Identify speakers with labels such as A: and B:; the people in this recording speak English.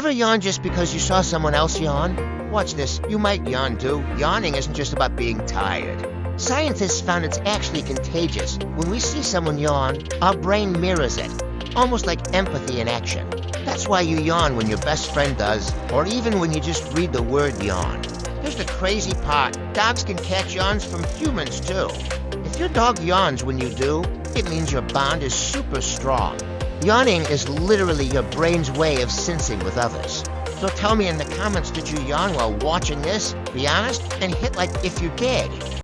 A: Ever yawn just because you saw someone else yawn? Watch this, you might yawn too. Yawning isn't just about being tired. Scientists found it's actually contagious. When we see someone yawn, our brain mirrors it, almost like empathy in action. That's why you yawn when your best friend does, or even when you just read the word yawn. Here's the crazy part. Dogs can catch yawns from humans too. If your dog yawns when you do, it means your bond is super strong. Yawning is literally your brain's way of sensing with others. So tell me in the comments, did you yawn while watching this? Be honest and hit like if you did.